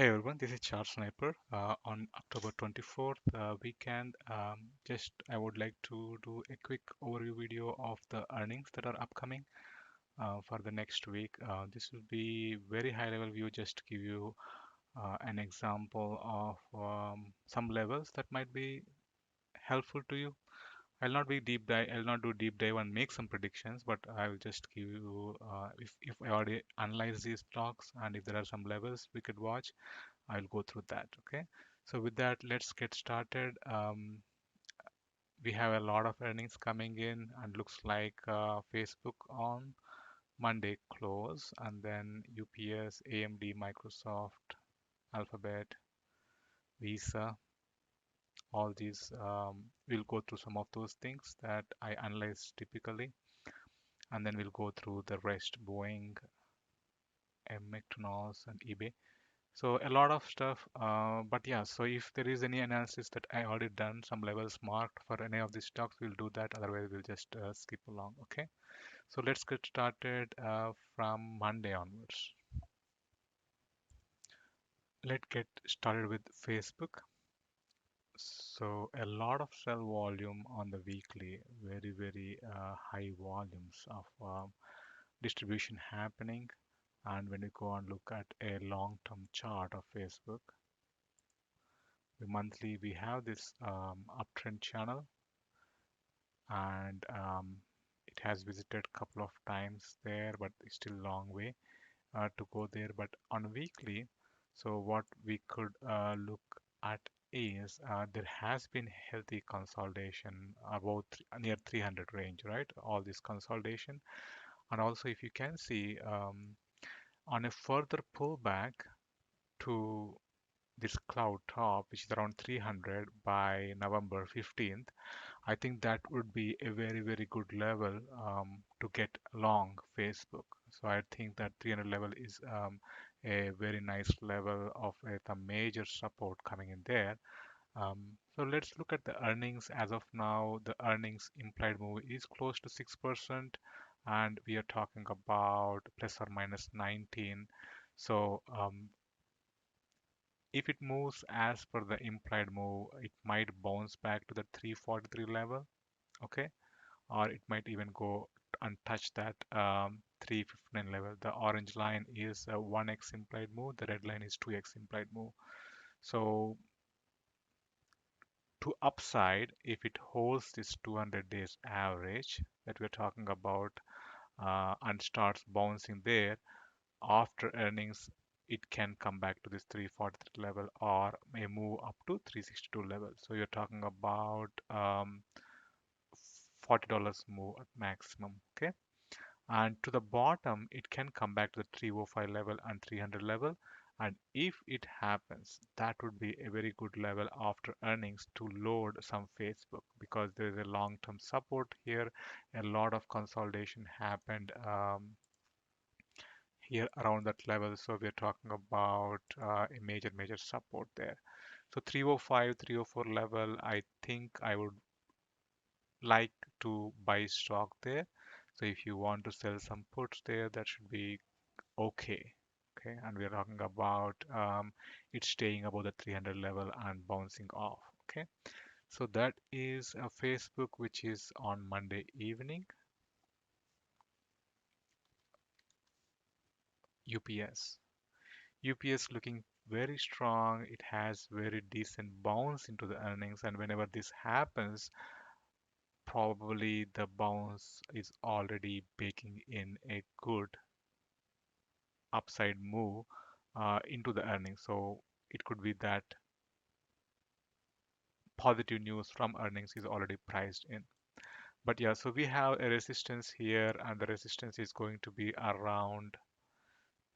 Hey everyone, this is Charles Sniper. On October 24th weekend, just I would like to do a quick overview video of the earnings that are upcoming for the next week. This will be very high level view, just to give you an example of some levels that might be helpful to you. I'll not do deep dive and make some predictions, but I will just give you if I already analyze these stocks and if there are some levels we could watch. I'll go through that. Okay. So with that, let's get started. We have a lot of earnings coming in, and looks like Facebook on Monday close, and then UPS, AMD, Microsoft, Alphabet, Visa. All these we'll go through some of those things that I analyze typically, and then we'll go through the rest: Boeing, McDonald's, and eBay. So a lot of stuff, but yeah, so if there is any analysis that I already done, some levels marked for any of these stocks, we'll do that. Otherwise, we'll just skip along. Okay. So let's get started from Monday onwards. Let's get started with Facebook. So a lot of sell volume on the weekly, very high volumes of distribution happening. And when you go and look at a long-term chart of Facebook, the monthly, we have this uptrend channel, and it has visited a couple of times there, but it's still a long way to go there. But on weekly, so what we could look at is there has been healthy consolidation about near 300 range, right? All this consolidation, and also if you can see on a further pullback to this cloud top, which is around 300 by November 15th, I think that would be a very good level to get long Facebook. So I think that 300 level is a very nice level of the major support coming in there. So let's look at the earnings. As of now, the earnings implied move is close to 6%, and we are talking about plus or minus 19. So if it moves as per the implied move, it might bounce back to the 343 level, okay? Or it might even go and touch that 359 level. The orange line is a 1x implied move, the red line is 2x implied move. So to upside, if it holds this 200 days average that we're talking about and starts bouncing there after earnings, it can come back to this 343 level or may move up to 362 level. So you're talking about $40 move at maximum. Okay. And to the bottom, it can come back to the 305 level and 300 level. And if it happens, that would be a very good level after earnings to load some Facebook, because there is a long-term support here. A lot of consolidation happened here around that level. So we're talking about a major support there. So 305, 304 level, I think I would like to buy stock there. So if you want to sell some puts there, that should be okay. Okay, and we're talking about it staying above the 300 level and bouncing off. Okay, so that is a Facebook, which is on Monday evening. UPS. UPS looking very strong. It has very decent bounce into the earnings, and whenever this happens, probably the bounce is already baking in a good upside move into the earnings. So it could be that positive news from earnings is already priced in. But yeah, so we have a resistance here, and the resistance is going to be around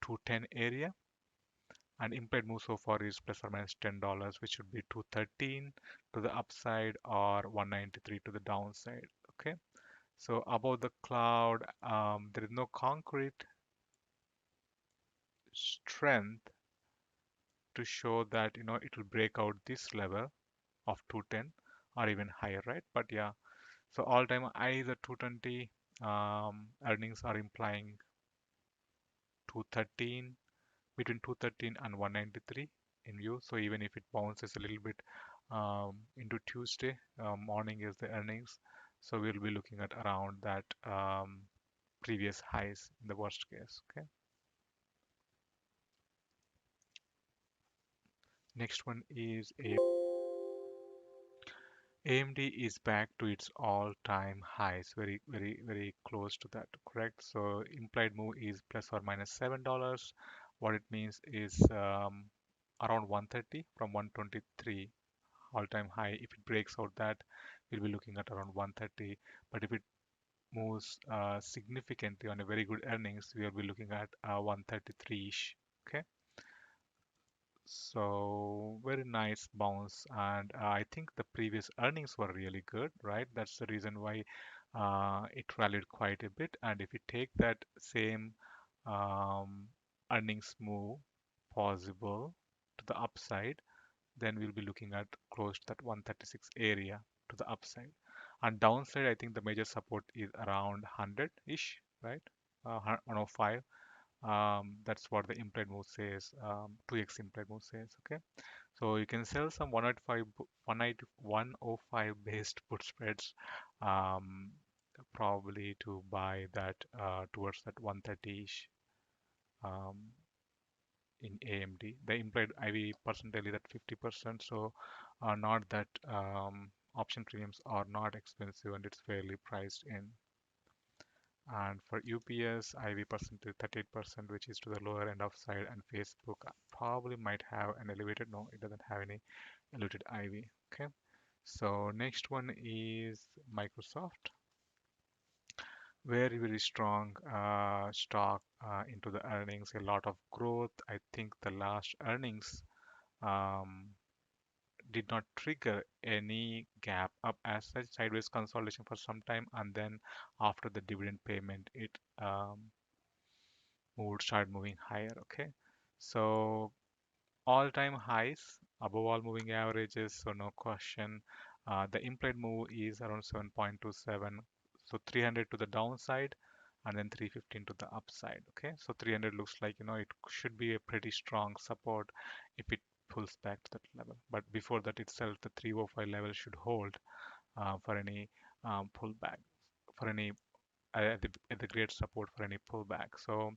210 area. And implied move so far is plus or minus $10, which should be 213 to the upside or 193 to the downside. Okay, so above the cloud, there is no concrete strength to show that it will break out this level of 210 or even higher, right? But yeah, so all-time high is at 220. Earnings are implying 213 between 213 and 193 in view. So even if it bounces a little bit into Tuesday morning is the earnings, so we'll be looking at around that previous highs in the worst case. Okay. Next one is AMD is back to its all-time highs, very, very, very close to that, correct? So implied move is plus or minus $7. What it means is around 130 from 123 all-time high. If it breaks out that, we'll be looking at around 130. But if it moves significantly on a very good earnings, we'll be looking at 133-ish. Okay. So very nice bounce, and I think the previous earnings were really good, right? That's the reason why it rallied quite a bit. And if you take that same um, earnings move possible to the upside, then we'll be looking at close to that 136 area to the upside. And downside, I think the major support is around 100-ish, right? 105. That's what the implied move says. 2x implied move says. Okay, so you can sell some 105, 105 based put spreads, um, probably to buy that towards that 130-ish um, in AMD. The implied IV percentage is at 50%, so not that option premiums are not expensive and it's fairly priced in. And for UPS, IV percentage 38%, which is to the lower end of side, and Facebook probably might have an elevated. No, it doesn't have any elevated IV. Okay. So next one is Microsoft. Very, very strong stock into the earnings, a lot of growth. I think the last earnings um, did not trigger any gap up as such, sideways consolidation for some time, and then after the dividend payment, it start moving higher. Okay, so all-time highs above all moving averages, so no question. The implied move is around 7.27, so 300 to the downside and then 315 to the upside. Okay, so 300 looks like it should be a pretty strong support if it pulls back to that level, but before that itself the 305 level should hold for any pullback, for any at the great support for any pullback. So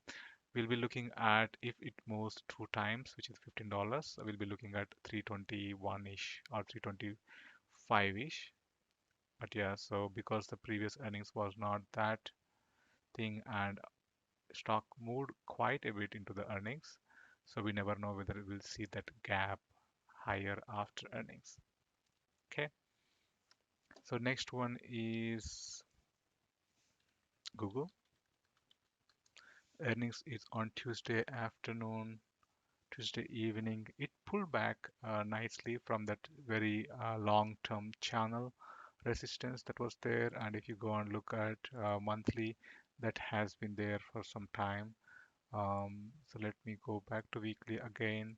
we'll be looking at, if it moves two times, which is $15, we'll be looking at 321-ish or 325-ish. But yeah, so because the previous earnings was not that thing and stock moved quite a bit into the earnings, so we never know whether we'll see that gap higher after earnings. Okay, so next one is Google. Earnings is on Tuesday afternoon, Tuesday evening. It pulled back nicely from that very long-term channel resistance that was there. And if you go and look at monthly, that has been there for some time. So let me go back to weekly again.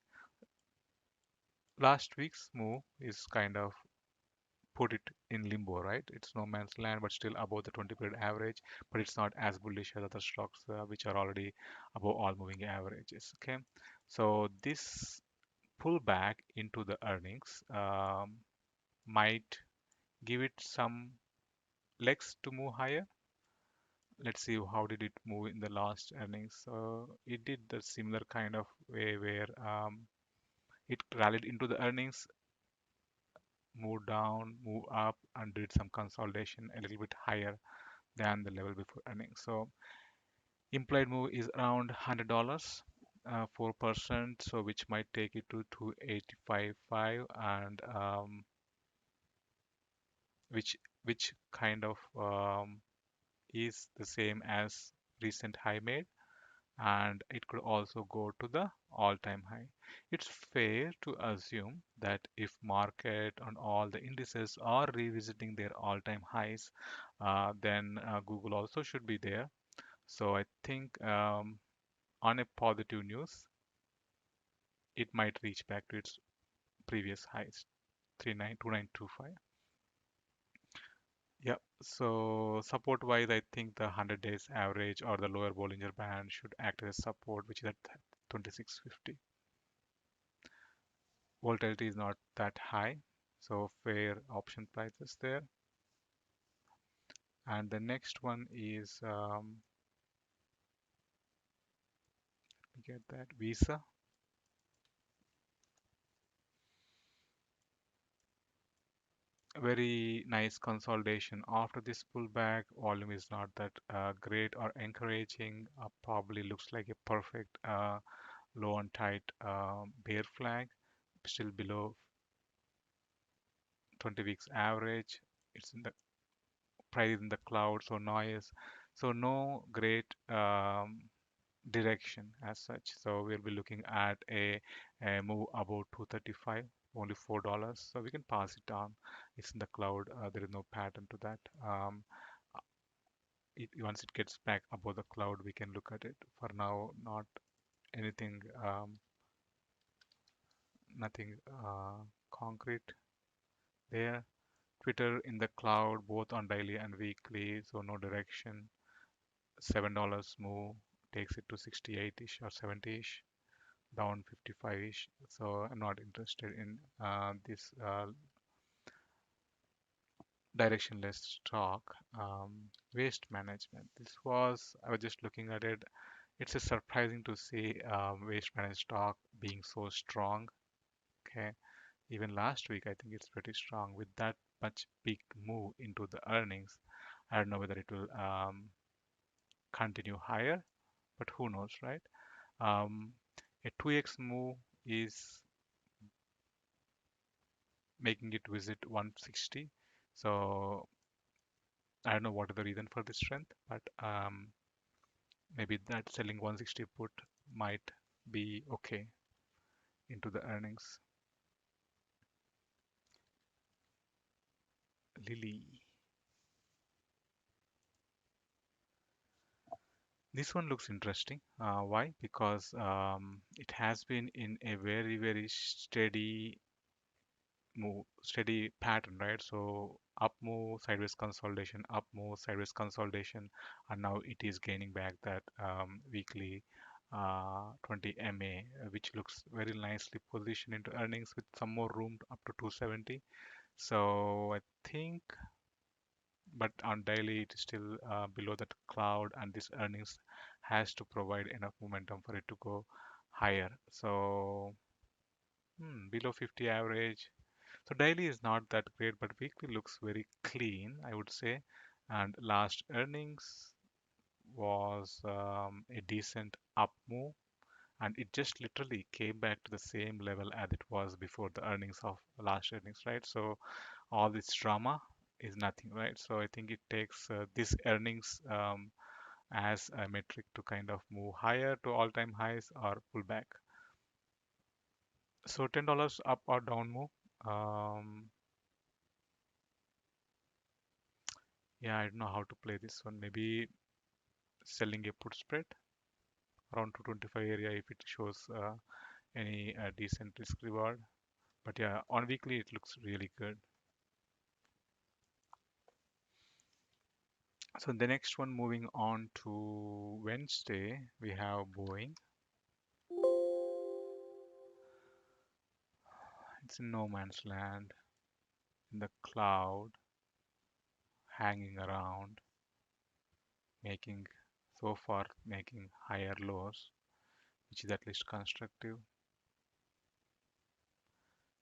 Last week's move is kind of put it in limbo, right? It's no man's land, but still above the 20-period average, but it's not as bullish as other stocks which are already above all moving averages. Okay, so this pullback into the earnings might give it some legs to move higher. Let's see how did it move in the last earnings. So it did the similar kind of way where it rallied into the earnings, moved down, moved up, and did some consolidation a little bit higher than the level before earnings. So implied move is around $100. 4%, so which might take it to 285.5, and which kind of is the same as recent high made, and it could also go to the all-time high. It's fair to assume that if market and all the indices are revisiting their all-time highs, then Google also should be there. So I think on a positive news, it might reach back to its previous highs, 392925. Yeah, so support wise, I think the 100 days average or the lower Bollinger Band should act as support, which is at 2650. Volatility is not that high, so fair option prices there. And the next one is get that Visa. Very nice consolidation after this pullback. Volume is not that great or encouraging. Probably looks like a perfect low and tight bear flag, still below 20 weeks average. It's in the price in the cloud, so noise. So no great direction as such. So we'll be looking at a move about 235, only $4. So we can pass it down. It's in the cloud. There is no pattern to that. Once it gets back above the cloud, we can look at it. For now, not anything, nothing concrete there. Twitter in the cloud, both on daily and weekly, so no direction. $7 move takes it to 68-ish or 70-ish, down 55-ish. So I'm not interested in this directionless stock. Waste management. I was just looking at it. It's a surprising to see waste management stock being so strong. Okay, even last week I think it's pretty strong with that much big move into the earnings. I don't know whether it will continue higher, but who knows, right? Um, a 2x move is making it visit 160. So I don't know what is the reason for this strength, but maybe that selling 160 put might be okay into the earnings. Lily. This one looks interesting. Why? Because it has been in a very, very steady pattern, right? So up move, sideways consolidation, up move, sideways consolidation, and now it is gaining back that weekly 20 MA, which looks very nicely positioned into earnings with some more room up to 270. So I think, but on daily it is still below that cloud, and this earnings has to provide enough momentum for it to go higher. So below 50 average. So daily is not that great, but weekly looks very clean, I would say. And last earnings was a decent up move, and it just literally came back to the same level as it was before the earnings of last earnings, right? So all this drama is nothing, right? So I think it takes this earnings as a metric to kind of move higher to all-time highs or pull back. So $10 up or down move. Um, yeah, I don't know how to play this one. Maybe selling a put spread around 225 area if it shows any decent risk reward. But yeah, on weekly it looks really good. So the next one, moving on to Wednesday, we have Boeing. It's in no man's land, in the cloud, hanging around, making so far making higher lows, which is at least constructive.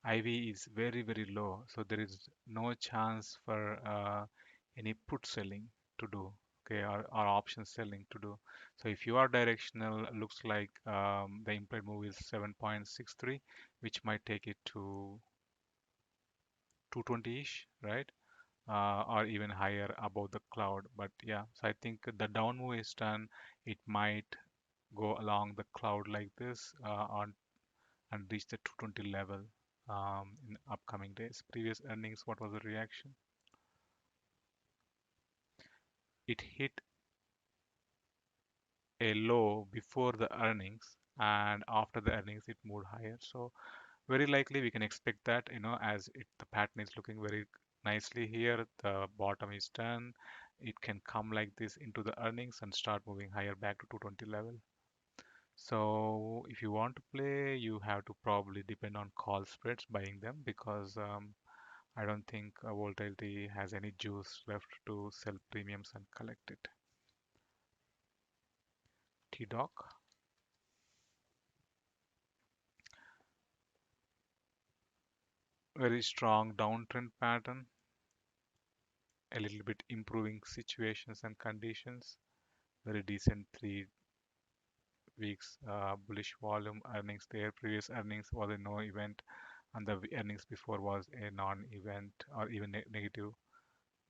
IV is very, very low, so there is no chance for any put selling to do, okay, or option selling to do. So if you are directional, looks like the implied move is 7.63, which might take it to 220-ish, right? Or even higher above the cloud. But yeah, so I think the down move is done. It might go along the cloud like this on and reach the 220 level in upcoming days. Previous earnings, what was the reaction? It hit a low before the earnings, and after the earnings it moved higher. So very likely we can expect that, as the pattern is looking very nicely here, the bottom is done, it can come like this into the earnings and start moving higher back to 220 level. So if you want to play, you have to probably depend on call spreads buying them because I don't think Volatility has any juice left to sell premiums and collect it. TDOC, very strong downtrend pattern, a little bit improving situations and conditions, very decent 3 weeks bullish volume earnings there. Previous earnings was a no event, and the earnings before was a non-event or even negative.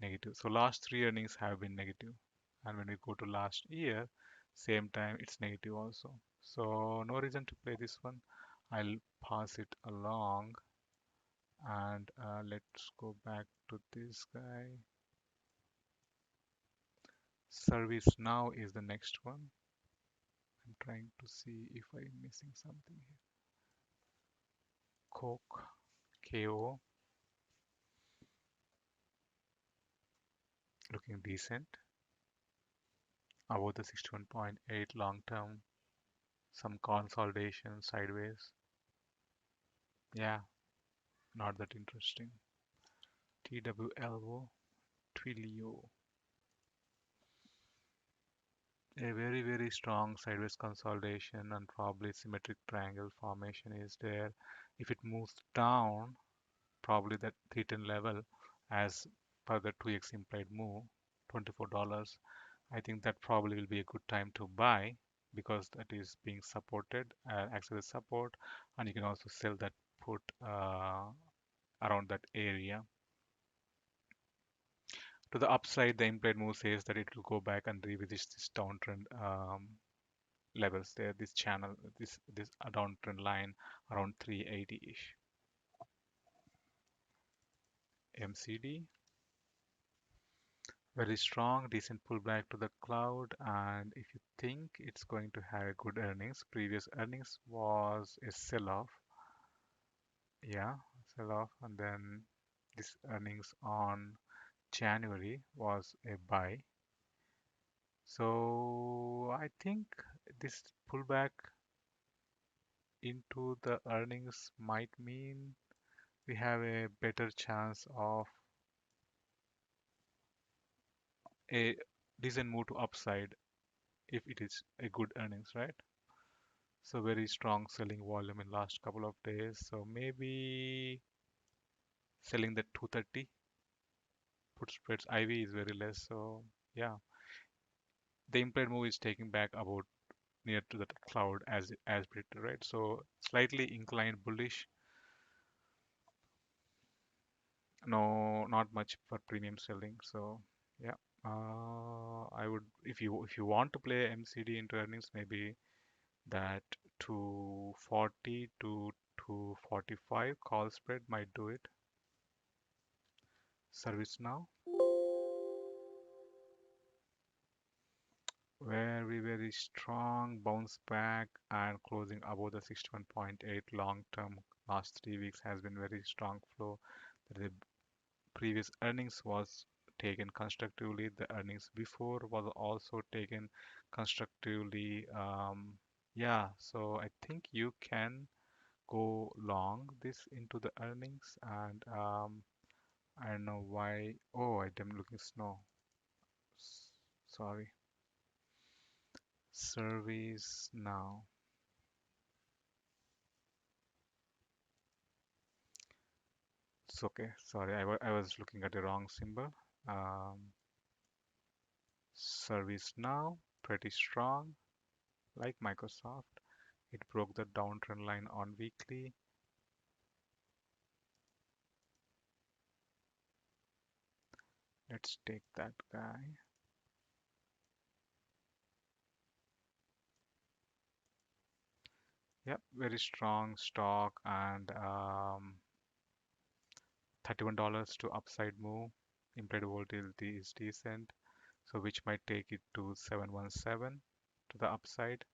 Negative. So last 3 earnings have been negative, and when we go to last year, same time it's negative also. So no reason to play this one. I'll pass it along, and let's go back to this guy. Service now is the next one. I'm trying to see if I'm missing something here. Coke, KO, looking decent. About the 61.8 long term, some consolidation sideways. Yeah, not that interesting. TWLO, TWLO. A very, very strong sideways consolidation and probably symmetric triangle formation is there. If it moves down, probably that 310 level as per the 2x implied move, $24, I think that probably will be a good time to buy because that is being supported, acts as a support, and you can also sell that put around that area. To the upside, the implied move says that it will go back and revisit this downtrend levels there, this channel, this downtrend line around 380-ish. MCD, very strong, decent pullback to the cloud, and if you think it's going to have a good earnings, previous earnings was a sell-off, yeah, sell-off, and then this earnings on January was a buy. So I think this pullback into the earnings might mean we have a better chance of a decent move to upside if it is a good earnings, right? So very strong selling volume in last couple of days. So maybe selling the 230 put spreads. IV is very less. So yeah, the implied move is taking back about near to the cloud as predicted, right? So slightly inclined bullish. No, not much for premium selling. So yeah, I would if you want to play MCD into earnings, maybe that 240 to 245 call spread might do it. Service now, very strong bounce back and closing above the 61.8 long term. Last 3 weeks has been very strong flow. The previous earnings was taken constructively. The earnings before was also taken constructively. Yeah, so I think you can go long this into the earnings, and I don't know why. Oh, I'm looking snow. Sorry. Service now. It's okay. Sorry, I was looking at the wrong symbol. Um, Service now, pretty strong, like Microsoft. It broke the downtrend line on weekly. Let's take that guy. Yep, very strong stock and $31 to upside move. Implied volatility is decent, so which might take it to 717 to the upside.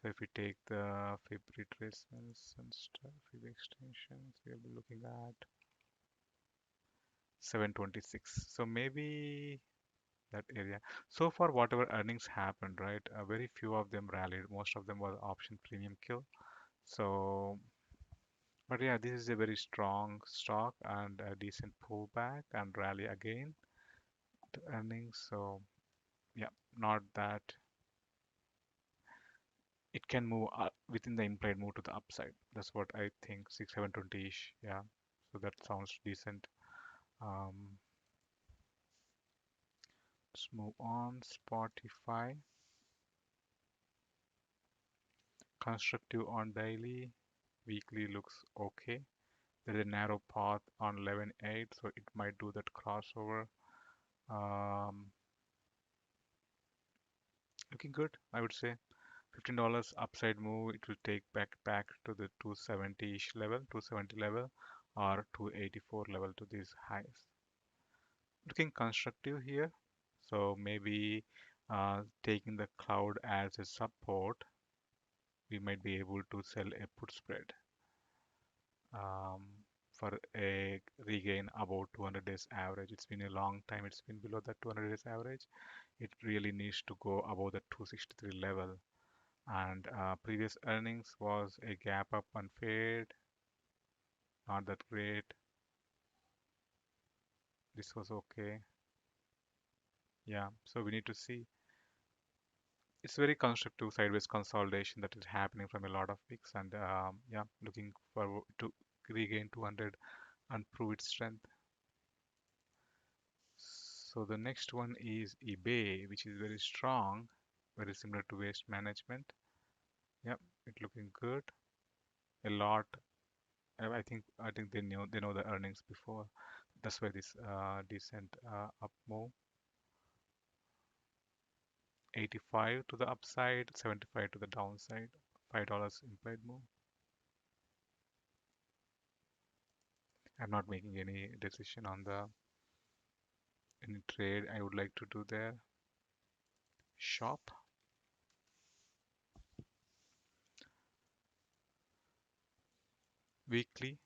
So if we take the fib retracements and stuff, fib extensions, we'll be looking at 726. So maybe that area. So far, whatever earnings happened, right? Very few of them rallied. Most of them were option premium kill. So, but yeah, this is a very strong stock and a decent pullback and rally again to earnings. So yeah, not that it can move within the implied move to the upside. That's what I think. 6720-ish. Yeah. So that sounds decent. Um, let's move on. Spotify. Constructive on daily. Weekly looks okay. There is a narrow path on 11.8, so it might do that crossover. Um, looking good, I would say. $15 upside move, it will take back to the 270-ish level, 270 level, or 284 level to these highs. Looking constructive here, so maybe taking the cloud as a support, we might be able to sell a put spread um, for a regain about 200 days average. It's been a long time, it's been below that 200 days average. It really needs to go above the 263 level. And previous earnings was a gap up and fade, not that great. This was okay. Yeah, so we need to see. It's very constructive sideways consolidation that is happening from a lot of weeks, and yeah, looking forward to regain 200 and prove its strength. So the next one is eBay, which is very strong, very similar to waste management. Yep, it looking good. A lot. I think they know the earnings before. That's why this decent up move. 85 to the upside, 75 to the downside. $5 implied move. I'm not making any decision on the any trade I would like to do there. Shop. Weekly.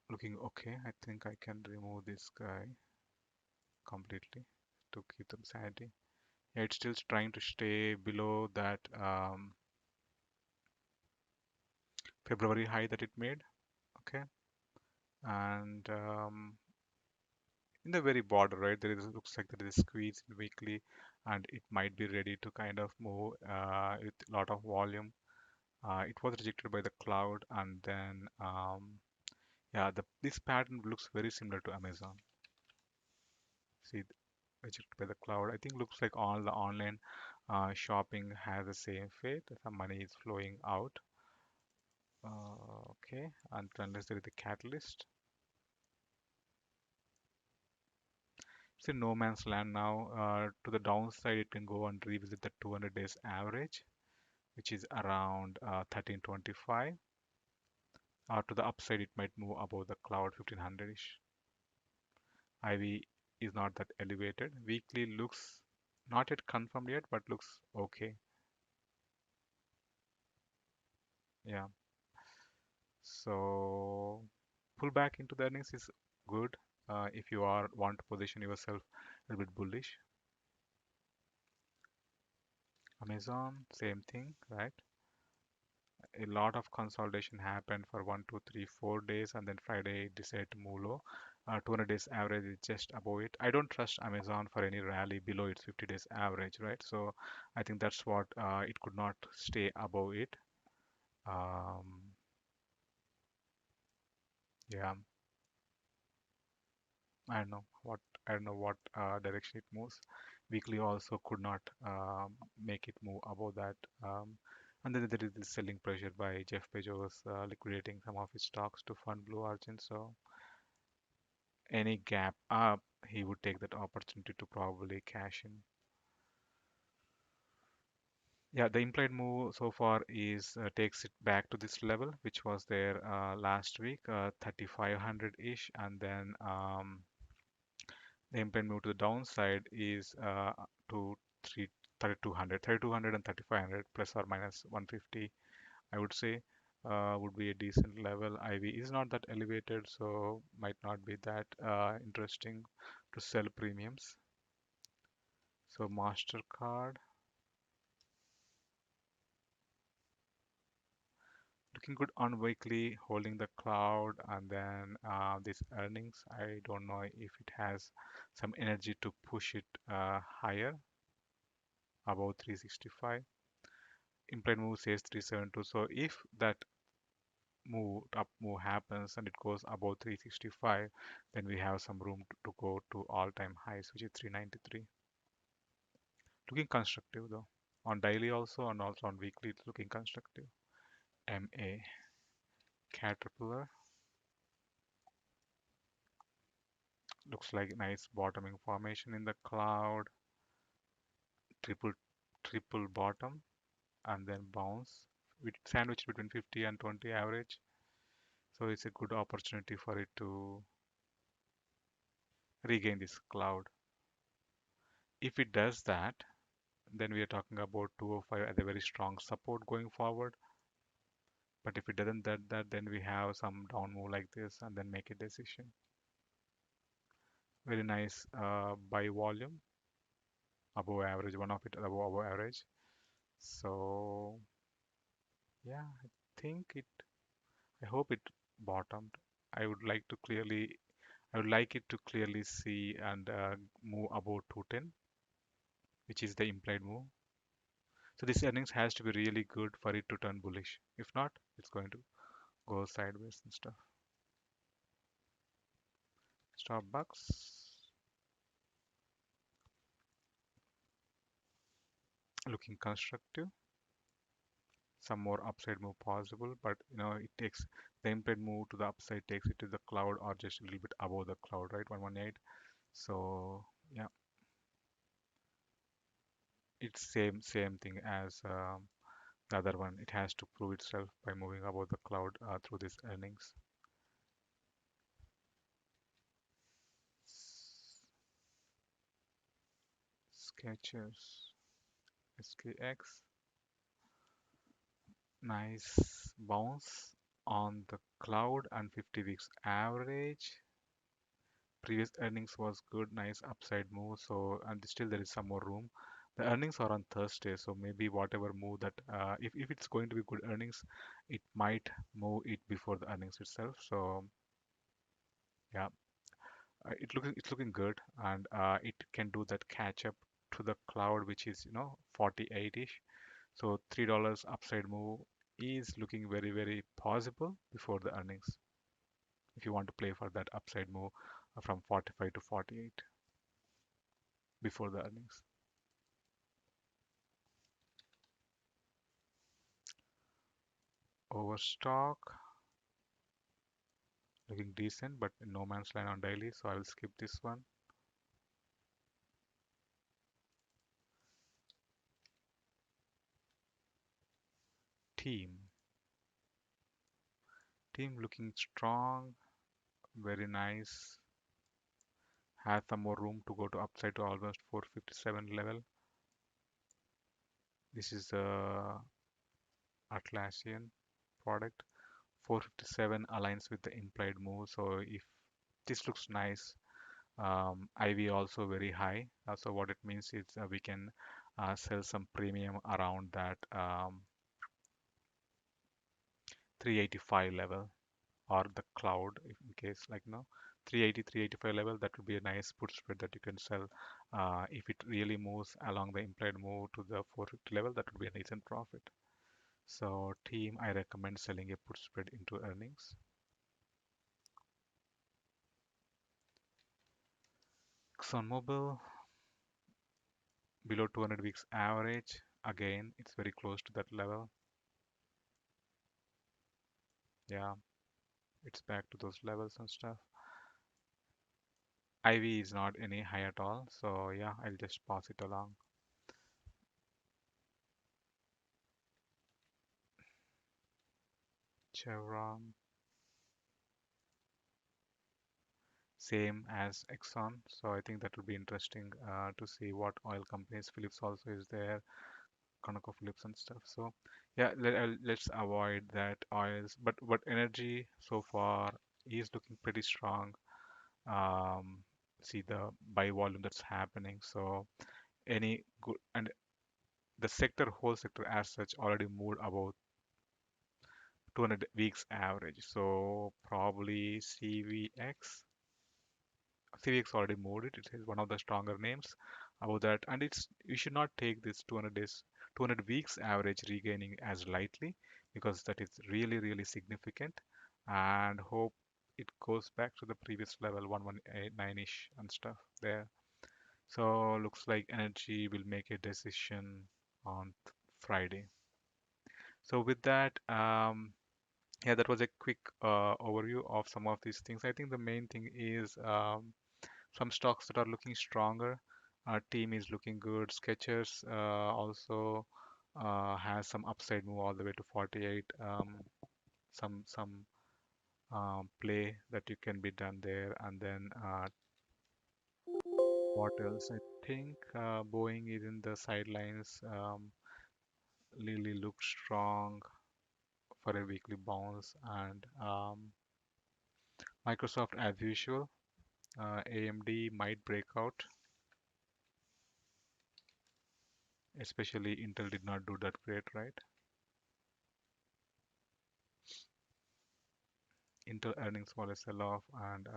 Looking okay. I think I can remove this guy completely to keep them sanity. Yeah, it's still trying to stay below that February high that it made. Okay. And in the very border, right, there is looks like there is a squeeze in weekly, and it might be ready to kind of move with a lot of volume. It was rejected by the cloud, and then yeah, this pattern looks very similar to Amazon. See, rejected by the cloud. I think looks like all the online shopping has the same fate. Some money is flowing out. Okay, unless there is a catalyst. It's in no man's land now. To the downside, it can go and revisit the 200 days average, which is around 1325. To the upside, it might move above the cloud 1500-ish. IV is not that elevated. Weekly looks not yet confirmed yet, but looks okay. Yeah. So pullback into the earnings is good if you are want to position yourself a little bit bullish. Amazon, same thing, right? A lot of consolidation happened for 1, 2, 3, 4 days, and then Friday decided to move low. 200 days average is just above it. I don't trust Amazon for any rally below its 50 days average, right? So I think that's what it could not stay above it. Um, yeah, I don't know what direction it moves. Weekly also could not make it move above that. And then there is this selling pressure by Jeff Bezos liquidating some of his stocks to fund Blue Origin. So any gap up, he would take that opportunity to probably cash in. Yeah, the implied move so far is takes it back to this level, which was there last week, 3500-ish, and then the implied move to the downside is to 3 3200, 3200 and 3500 plus or minus 150. I would say would be a decent level. IV is not that elevated, so might not be that interesting. to sell premiums. So Mastercard looking good on weekly, holding the cloud, and then these earnings. I don't know if it has some energy to push it higher above 365. Implied move says 372. So if that up move happens and it goes above 365, then we have some room to go to all-time highs, which is 393. Looking constructive though. On daily also and also on weekly, it's looking constructive. MA Caterpillar looks like nice bottoming formation in the cloud, triple triple bottom and then bounce with sandwich between 50 and 20 average. So it's a good opportunity for it to regain this cloud. If it does that, then we are talking about 205 as a very strong support going forward. But if it doesn't that, then we have some down move like this and then make a decision. Very nice buy volume above average, one of it above average. So yeah, think it. I hope it bottomed. I would like to clearly, I would like it to clearly see and move above 210, which is the implied move. So this earnings has to be really good for it to turn bullish. If not, it's going to go sideways and stuff. SBUX looking constructive. Some more upside move possible, but it takes the implied move to the upside takes it to the cloud or just a little bit above the cloud, right? 118. So yeah, it's same thing as the other one. It has to prove itself by moving above the cloud through these earnings. Sketchers, SKX, nice bounce on the cloud and 50 weeks average. Previous earnings was good, nice upside move. So and still there is some more room. The earnings are on Thursday, so maybe whatever move that if it's going to be good earnings, it might move it before the earnings itself. So yeah, it's looking good, and it can do that catch up to the cloud, which is 48-ish. So $3 upside move is looking very very possible before the earnings. If you want to play for that upside move from 45 to 48 before the earnings. Overstock looking decent, but in no man's land on daily, so I will skip this one. Team. Team looking strong, very nice. Has some more room to go to upside to almost 457 level. This is the Atlassian product. 457 aligns with the implied move. So if this looks nice, IV also very high. So what it means is we can sell some premium around that 385 level or the cloud in case 380 385 level. That would be a nice put spread that you can sell if it really moves along the implied move to the 450 level. That would be a decent profit. So team, I recommend selling a put spread into earnings. ExxonMobil below 200 weeks average. Again, it's very close to that level. Yeah, it's back to those levels and stuff. IV is not any high at all. So yeah, I'll just pass it along. Chevron, same as Exxon. So I think that would be interesting to see what oil companies. Phillips also is there, ConocoPhillips and stuff. So yeah, let's avoid that oils. But energy so far is looking pretty strong. Um, see the buy volume that's happening. So any good, and the sector, whole sector as such, already moved about 200 weeks average. So probably CVX already moved it. It is one of the stronger names about that, and it's you should not take this 200 days, 200 weeks average regaining as lightly, because that is really really significant, and hope it goes back to the previous level 1189-ish and stuff there. So looks like energy will make a decision on Friday. So with that, yeah, that was a quick overview of some of these things. I think the main thing is some stocks that are looking stronger. Our team is looking good. Skechers also has some upside move all the way to 48. Some play that you can be done there. And then what else? I think Boeing is in the sidelines. Lily looks strong for a weekly bounce, and Microsoft as usual. AMD might break out, especially Intel did not do that great, right? Intel earnings for a sell-off, and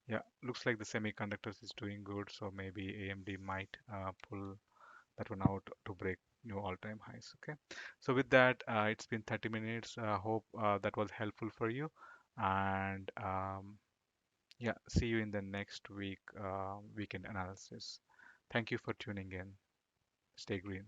yeah, looks like the semiconductors is doing good, so maybe AMD might pull that one out to break new all-time highs. Okay, so with that, it's been 30 minutes. Hope that was helpful for you, and yeah, see you in the next week weekend analysis. Thank you for tuning in. Stay green.